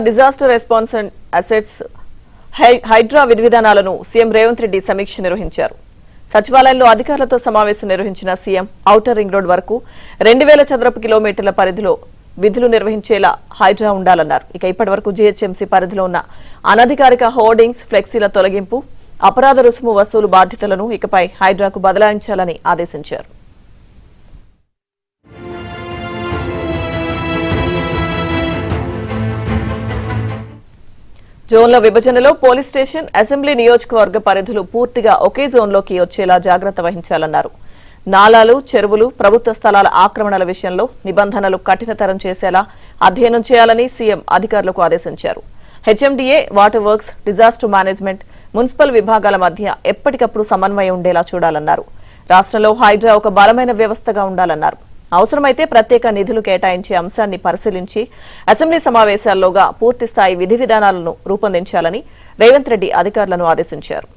Disaster response and assets Hydraa విధివిధానాలను CM Revanth Reddy సమీక్ష నిర్వహించారు. సచివాలయంలో అధికారులతో సమావేశం నిర్వహించిన సీఎం ఔటర్ రింగ్ రోడ్ వరకు 2000 చదరపు కిలోమీటర్ల పరిధిలో విధులు నిర్వహించేలా హైడ్రా ఉండాలన్నారు. ఇక ఇప్పటివరకు జీహెచ్ఎంసీ పరిధిలో ఉన్న అనధికారిక హోర్డింగ్స్, ఫ్లెక్సీల తొలగింపు, అపరాధ రుసుము వసూలు బాధ్యతలను ఇకపై హైడ్రాకు బదలాయించాలని ఆదేశించారు. జోన్ల విభజనలో పోలీస్ స్టేషన్, అసెంబ్లీ నియోజకవర్గ పరిధులు పూర్తిగా ఒకే జోన్లోకి వచ్చేలా జాగ్రత్త వహించాలన్నారు. నాలాలు, చెరువులు, ప్రభుత్వ స్థలాల ఆక్రమణల విషయంలో నిబంధనలు కఠినతరం చేసేలా అధ్యయనం చేయాలని సీఎం అధికారులకు ఆదేశించారు. HMDA, water works, disaster management, municipal విభాగాల మధ్య ఎప్పటికప్పుడు సమన్వయం ఉండేలా చూడాలన్నారు. రాష్ట్రంలో హైడ్రా ఒక బలమైన వ్యవస్థగా ఉండాలన్నారు. అవసరమైతే ప్రత్యేక నిధులు కేటాయించే అంశాన్ని పరిశీలించి అసెంబ్లీ సమావేశాల్లోగా పూర్తిస్థాయి విధి విధానాలను రూపొందించాలని రేవంత్ రెడ్డి అధికారులను ఆదేశించారు.